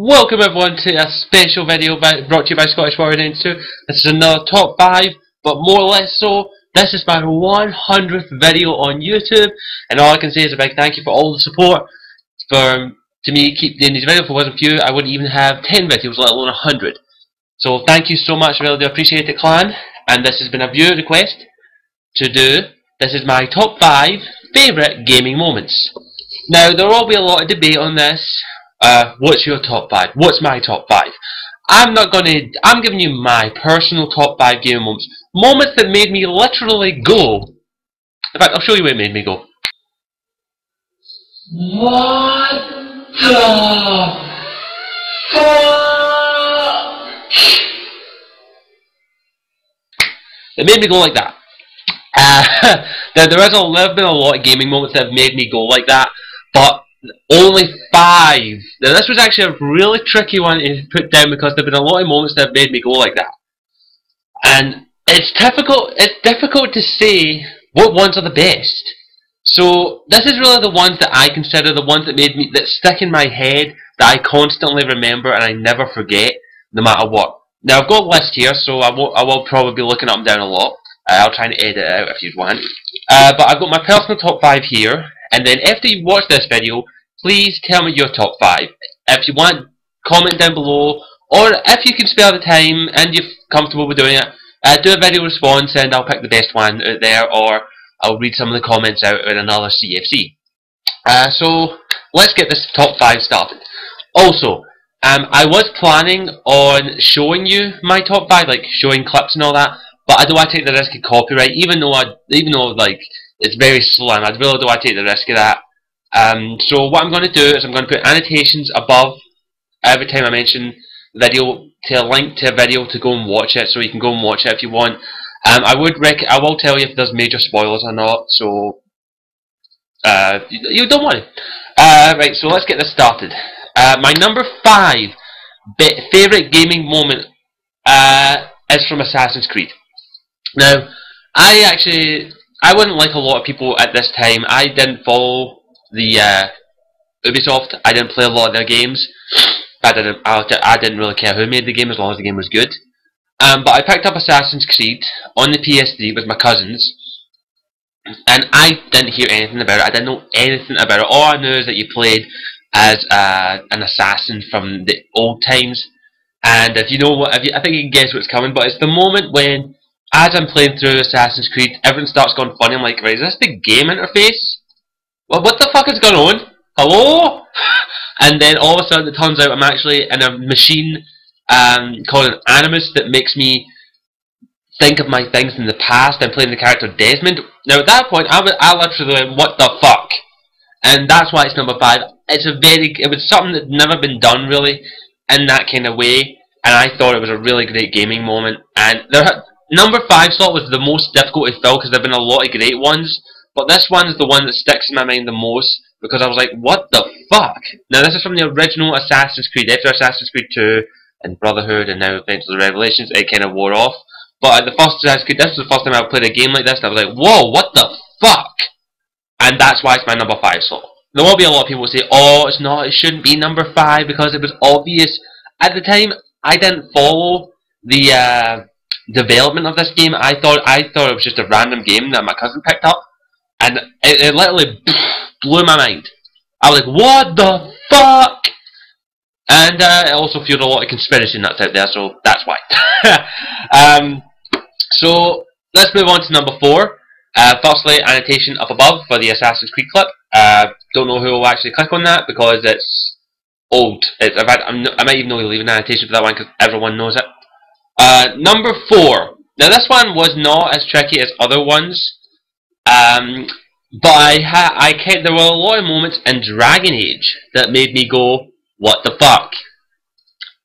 Welcome everyone to a special video brought to you by Scottish Warrior 92. This is another top 5, but more or less so, this is my 100th video on YouTube, and all I can say is a big thank you for all the support. To me keep doing these videos. If it wasn't for you, I wouldn't even have 10 videos, let alone 100. So thank you so much, I really do appreciate it, clan. And this has been a viewer request to do. This is my top 5 favourite gaming moments. Now there will be a lot of debate on this. What's your top 5? What's my top 5? I'm giving you my personal top 5 gaming moments. Moments that made me literally go. In fact, I'll show you what made me go. What the fuck? It made me go like that. There have been a lot of gaming moments that have made me go like that, but only 5. Now this was actually a really tricky one to put down because there have been a lot of moments that have made me go like that. And it's difficult to say what ones are the best. So this is really the ones that I consider the ones that stick in my head, that I constantly remember and I never forget, no matter what. Now I've got a list here, so I will probably be looking up and down a lot. I'll try and edit it out if you want. But I've got my personal top 5 here. And then after you watch this video, please tell me your top 5. If you want, comment down below, or if you can spare the time and you're comfortable with doing it, do a video response and I'll pick the best one out there, or I'll read some of the comments out in another CFC. So let's get this top 5 started. Also, I was planning on showing you my top 5, like showing clips and all that, but I don't want to take the risk of copyright, even though like it's very slow, and I really don't want to take the risk of that. So what I'm going to do is I'm going to put annotations above every time I mention video to a link to a video to go and watch it, so you can go and watch it if you want. I will tell you if there's major spoilers or not, so you don't worry. Right, so let's get this started. My number 5 favourite gaming moment is from Assassin's Creed. Now, I wasn't like a lot of people at this time. I didn't follow the Ubisoft. I didn't play a lot of their games. I didn't really care who made the game as long as the game was good. But I picked up Assassin's Creed on the PS3 with my cousins, and I didn't hear anything about it. I didn't know anything about it. All I knew is that you played as an assassin from the old times. And if you know what, I think you can guess what's coming. But it's the moment when, as I'm playing through Assassin's Creed, everything starts going funny. I'm like, right, is this the game interface? Well, what the fuck is going on? Hello? And then all of a sudden it turns out I'm actually in a machine called an Animus that makes me think of my things in the past. I'm playing the character Desmond. Now at that point, I literally went, what the fuck? And that's why it's number 5. It was something that never been done really in that kind of way, and I thought it was a really great gaming moment. And number 5 slot was the most difficult to fill because there have been a lot of great ones, but this one is the one that sticks in my mind the most because I was like, what the fuck? Now this is from the original Assassin's Creed. After Assassin's Creed 2 and Brotherhood and now eventually Revelations, it kind of wore off. But at the first Assassin's Creed, this was the first time I played a game like this, and I was like, whoa, what the fuck? And that's why it's my number 5 slot. There will be a lot of people who say, oh, it's not, it shouldn't be number 5 because it was obvious. At the time, I didn't follow the development of this game. I thought it was just a random game that my cousin picked up, and it literally blew my mind. I was like, what the fuck? And it also fueled a lot of conspiracy nuts out there, so that's why. So let's move on to number 4. Firstly, annotation up above for the Assassin's Creed clip. Don't know who will actually click on that because it's old. In fact, I might even only leave an annotation for that one because everyone knows it. Number 4. Now this one was not as tricky as other ones, but there were a lot of moments in Dragon Age that made me go, what the fuck?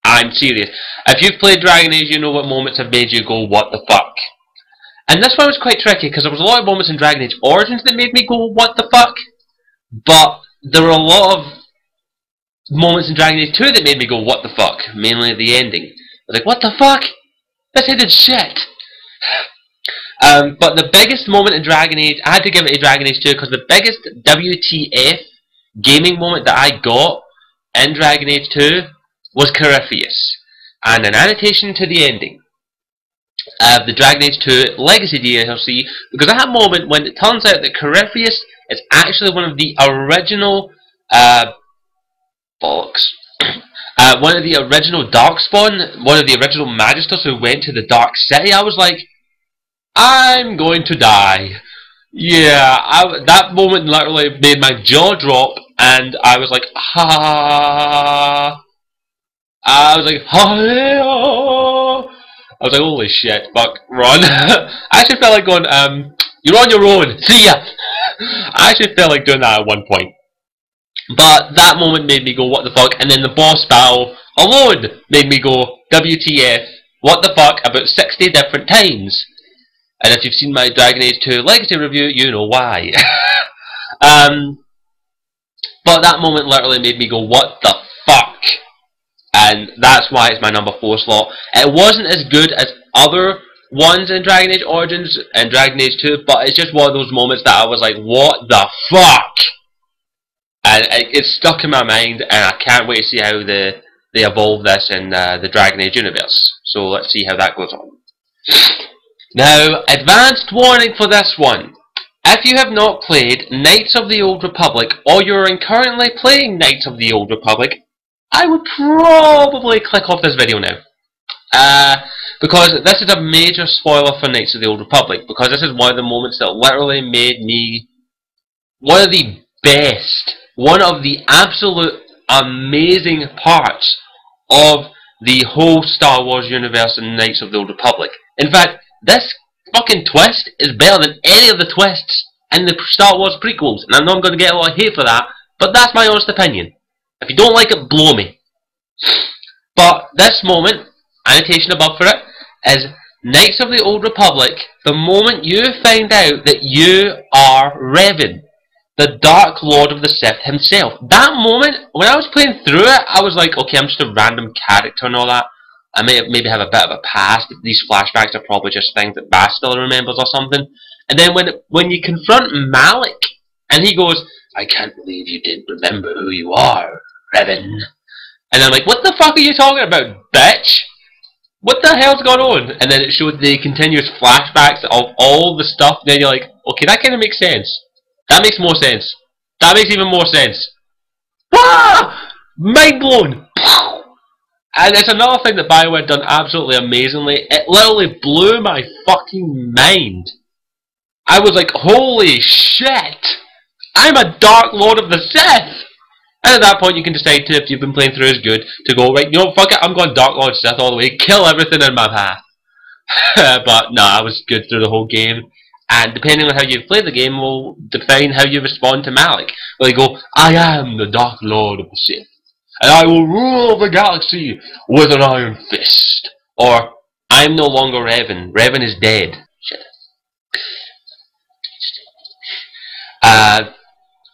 I'm serious. If you've played Dragon Age, you know what moments have made you go, what the fuck? And this one was quite tricky because there was a lot of moments in Dragon Age Origins that made me go, what the fuck? But there were a lot of moments in Dragon Age 2 that made me go, what the fuck? Mainly the ending. I was like, what the fuck? This ended shit. But the biggest moment in Dragon Age, I had to give it to Dragon Age 2 because the biggest WTF gaming moment that I got in Dragon Age 2 was Corypheus, and an annotation to the ending of the Dragon Age 2 Legacy DLC, because at that moment when it turns out that Corypheus is actually one of the original one of the original Darkspawn, one of the original Magisters who went to the Dark City, I was like, I'm going to die. Yeah, that moment literally made my jaw drop, and I was like, ha. I was like, ha. I was like, holy shit, fuck, run. I actually felt like going, you're on your own, see ya. I actually felt like doing that at one point. But that moment made me go, what the fuck, and then the boss battle alone made me go, WTF, what the fuck, about 60 different times. And if you've seen my Dragon Age 2 Legacy review, you know why. But that moment literally made me go, what the fuck? And that's why it's my number 4 slot. It wasn't as good as other ones in Dragon Age Origins and Dragon Age 2, but it's just one of those moments that I was like, what the fuck? And it's stuck in my mind, and I can't wait to see how they evolve this in the Dragon Age universe. So let's see how that goes on. Now, advanced warning for this one. If you have not played Knights of the Old Republic, or you're currently playing Knights of the Old Republic, I would probably click off this video now. Because this is a major spoiler for Knights of the Old Republic, because this is one of the moments that literally made me one of the best, one of the absolute amazing parts of the whole Star Wars universe and Knights of the Old Republic. In fact, this fucking twist is better than any of the twists in the Star Wars prequels, and I know I'm going to get a lot of hate for that, but that's my honest opinion. If you don't like it, blow me. But this moment, annotation above for it, is Knights of the Old Republic, the moment you find out that you are Revan, the Dark Lord of the Sith himself. That moment, when I was playing through it, I was like, okay, I'm just a random character and all that. I maybe have a bit of a past. These flashbacks are probably just things that Bastila remembers or something. And then when you confront Malik, and he goes, I can't believe you didn't remember who you are, Revan. And I'm like, what the fuck are you talking about, bitch? What the hell's going on? And then it showed the continuous flashbacks of all the stuff. And then you're like, okay, that kind of makes sense. That makes more sense. That makes even more sense. Ah! Mind blown! And it's another thing that BioWare done absolutely amazingly. It literally blew my fucking mind. I was like, holy shit! I'm a Dark Lord of the Sith! And at that point you can decide to, if you've been playing through as good, to go, right, you know, fuck it, I'm going Dark Lord Sith all the way, kill everything in my path. But no, I was good through the whole game. And depending on how you play the game will define how you respond to Malik. Will you go, I am the Dark Lord of the Sith, and I will rule the galaxy with an iron fist. Or, I'm no longer Revan. Revan is dead. Shit.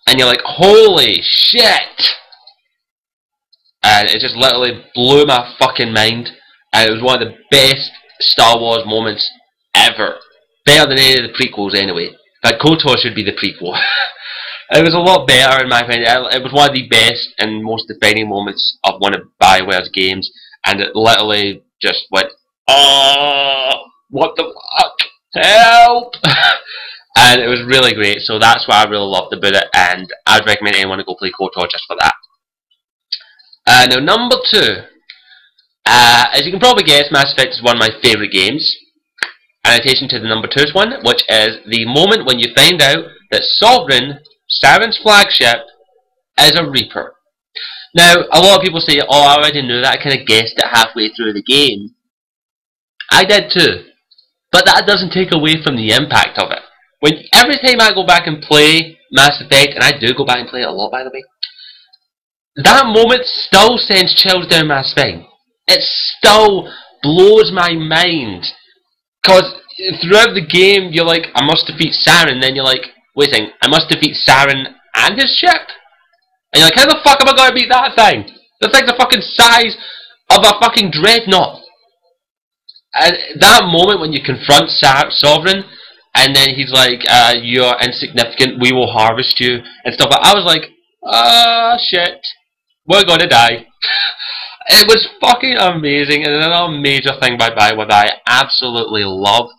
And you're like, holy shit! And it just literally blew my fucking mind. And it was one of the best Star Wars moments ever. Better than any of the prequels anyway. But KOTOR should be the prequel. It was a lot better in my opinion. It was one of the best and most defining moments of one of BioWare's games. And it literally just went, oh, what the fuck? Help! And it was really great. So that's what I really loved about it. And I'd recommend anyone to go play KOTOR just for that. Now number 2. As you can probably guess, Mass Effect is one of my favourite games. Annotation to the number 2 one, which is the moment when you find out that Sovereign, Saren's flagship, is a Reaper. Now, a lot of people say, oh, I already knew that, I kind of guessed it halfway through the game. I did too. But that doesn't take away from the impact of it. Every time I go back and play Mass Effect, and I do go back and play it a lot by the way, that moment still sends chills down my spine. It still blows my mind. Because throughout the game, you're like, I must defeat Saren. Then you're like, wait a second, I must defeat Saren and his ship? And you're like, how the fuck am I going to beat that thing? The thing's the fucking size of a fucking dreadnought. And that moment when you confront Sovereign, and then he's like, you're insignificant, we will harvest you, and stuff like that. I was like, shit, we're going to die. It was fucking amazing, and another major thing by BioWare that I absolutely loved,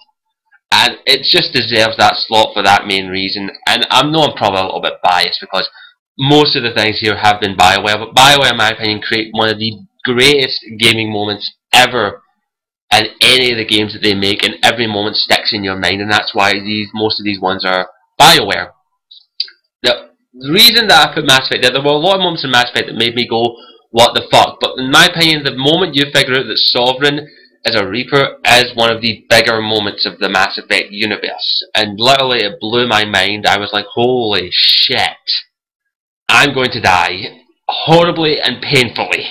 and it just deserves that slot for that main reason. And I know I'm probably a little bit biased because most of the things here have been BioWare, but BioWare, in my opinion, create one of the greatest gaming moments ever in any of the games that they make, and every moment sticks in your mind, and that's why most of these ones are BioWare. The reason that I put Mass Effect there were a lot of moments in Mass Effect that made me go, what the fuck? But in my opinion, the moment you figure out that Sovereign is a Reaper is one of the bigger moments of the Mass Effect universe. And literally it blew my mind. I was like, holy shit. I'm going to die horribly and painfully.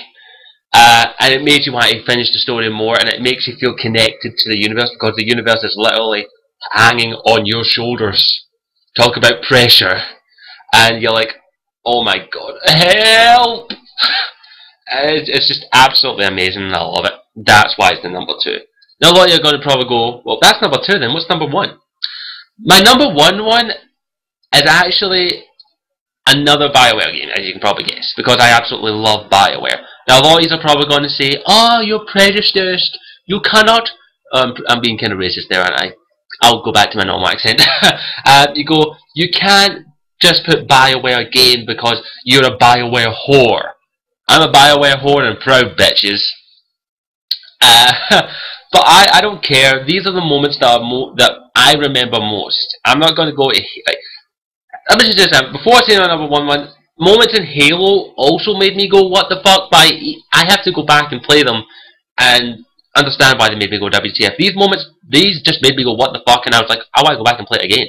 And it makes you want to finish the story more, and it makes you feel connected to the universe because the universe is literally hanging on your shoulders. Talk about pressure. And you're like, oh my god, help! It's just absolutely amazing, and I love it. That's why it's the number 2. Now a lot of you are going to probably go, well, that's number 2 then, what's number 1? My number 1 is actually another BioWare game, as you can probably guess, because I absolutely love BioWare. Now a lot of you are probably going to say, oh, you're prejudiced, you cannot... I'm being kind of racist there, aren't I? I'll go back to my normal accent. You can't just put BioWare game because you're a BioWare whore. I'm a BioWare whore and proud, bitches. But I don't care. These are the moments that I remember most. I'm not going to go to... Let me just do this. Before I say my number 1, moments in Halo also made me go, what the fuck? I have to go back and play them and understand why they made me go WTF. These just made me go, what the fuck? And I was like, I want to go back and play it again.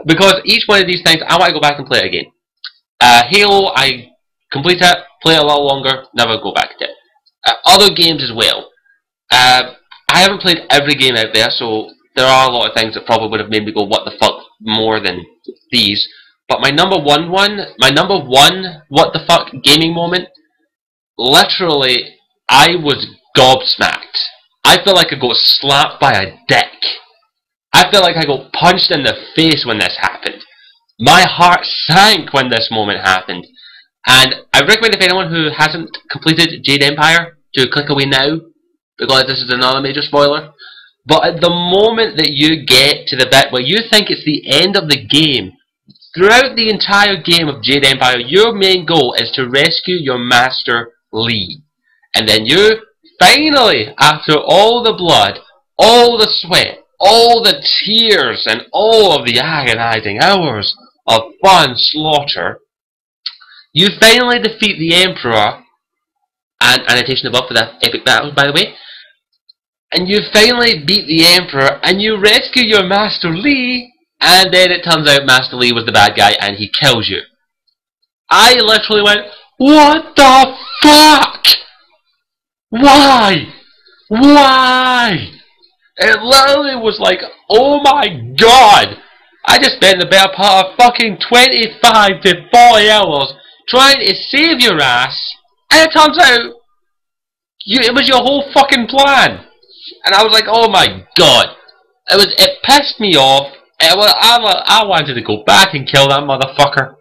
Because each one of these things, I want to go back and play it again. Halo, I complete it, play it a little longer, never go back to it. Other games as well. I haven't played every game out there, so there are a lot of things that probably would have made me go, what the fuck, more than these. But my number one what the fuck gaming moment, literally, I was gobsmacked. I feel like I got slapped by a dick. I feel like I got punched in the face when this happened. My heart sank when this moment happened. And I recommend if anyone who hasn't completed Jade Empire to click away now, because this is another major spoiler. But at the moment that you get to the bit where you think it's the end of the game, throughout the entire game of Jade Empire, your main goal is to rescue your master Lee. And then you finally, after all the blood, all the sweat, all the tears, and all of the agonizing hours of fun slaughter, you finally defeat the Emperor, and annotation above for that epic battle, by the way, and you finally beat the Emperor, and you rescue your Master Lee, and then it turns out Master Lee was the bad guy, and he kills you. I literally went, what the fuck? Why? Why? It literally was like, oh my god! I just spent the better part of fucking 25 to 40 hours trying to save your ass, and it turns out it was your whole fucking plan. And I was like, oh my god. It pissed me off. I wanted to go back and kill that motherfucker.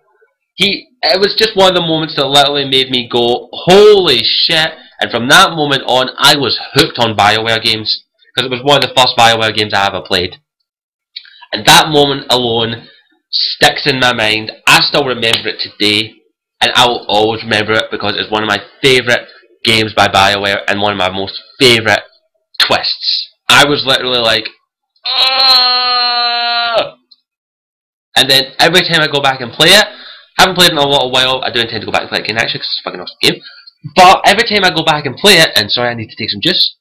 It was just one of the moments that literally made me go, holy shit. And from that moment on, I was hooked on BioWare games. Because it was one of the first BioWare games I ever played. And that moment alone sticks in my mind. I still remember it today. And I will always remember it because it's one of my favourite games by BioWare and one of my most favourite twists. I was literally like, ah! And then every time I go back and play it, I haven't played it in a little while. I do intend to go back and play it again actually because it's a fucking awesome game. But every time I go back and play it, and sorry I need to take some juice.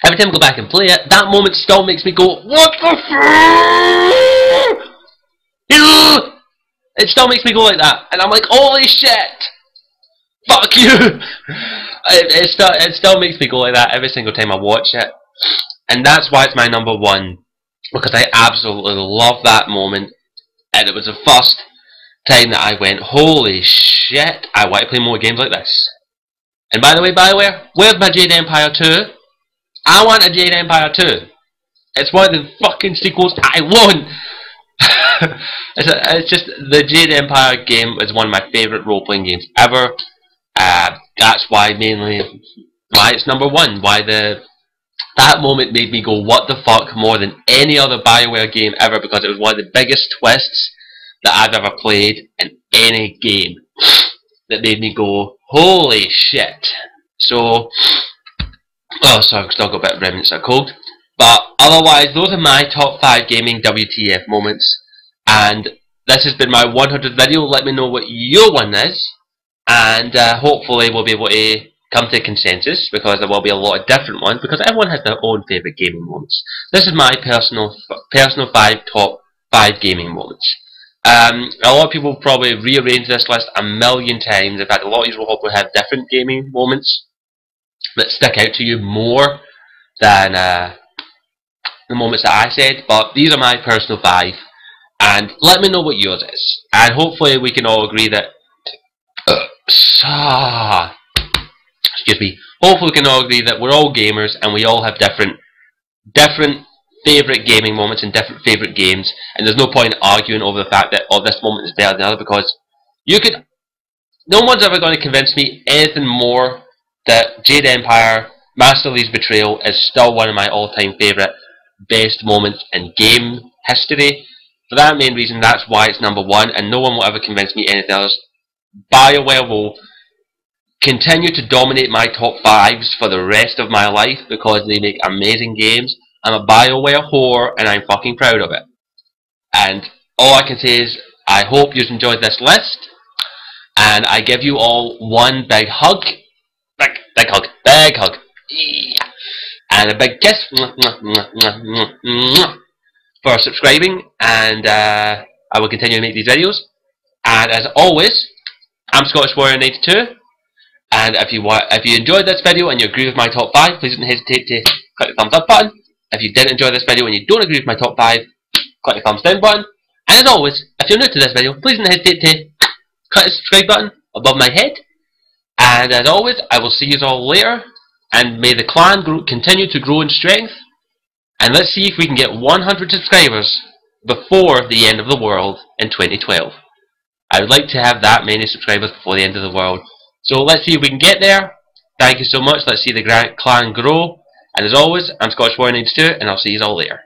Every time I go back and play it, that moment still makes me go, what the fuck? It still makes me go like that. And I'm like, holy shit! Fuck you! It still makes me go like that every single time I watch it. And that's why it's my number 1. Because I absolutely love that moment. And it was the first time that I went, holy shit, I want to play more games like this. And by the way, BioWare, where's my Jade Empire 2? I want a Jade Empire 2. It's one of the fucking sequels I want. It's just, the Jade Empire game is one of my favourite role-playing games ever. That's why mainly why it's number one. Why that moment made me go, what the fuck, more than any other BioWare game ever, because it was one of the biggest twists that I've ever played in any game that made me go, holy shit. So, oh sorry, I've still got a bit of remnants of cold. But otherwise, those are my top 5 gaming WTF moments. And this has been my 100th video. Let me know what your one is. And hopefully we'll be able to come to a consensus, because there will be a lot of different ones, because everyone has their own favourite gaming moments. This is my personal top 5 gaming moments. A lot of people probably rearrange this list a million times. In fact, a lot of you will hopefully have different gaming moments that stick out to you more than the moments that I said, but these are my personal 5, and let me know what yours is, and hopefully we can all agree that excuse me, hopefully we can all agree that we're all gamers and we all have different favourite gaming moments and different favourite games, and there's no point in arguing over the fact that, oh, this moment is better than the other, because no one's ever going to convince me anything more that Jade Empire Master Lee's Betrayal is still one of my all-time favourite best moments in game history. For that main reason, that's why it's number 1, and no one will ever convince me anything else. BioWare will continue to dominate my top 5s for the rest of my life, because they make amazing games. I'm a BioWare whore, and I'm fucking proud of it. And all I can say is, I hope you enjoyed this list, and I give you all one big hug. Big hug. And a big kiss for subscribing, and I will continue to make these videos. And as always, I'm Scottish Warrior 92, and if you enjoyed this video and you agree with my top 5, please don't hesitate to click the thumbs up button. If you didn't enjoy this video and you don't agree with my top 5, click the thumbs down button. And as always, if you're new to this video, please don't hesitate to click the subscribe button above my head. And as always, I will see you all later, and may the clan continue to grow in strength, and let's see if we can get 100 subscribers before the end of the world in 2012. I would like to have that many subscribers before the end of the world, so let's see if we can get there. Thank you so much. Let's see the clan grow, and as always, I'm Scottish Warrior 92, and I'll see you all later.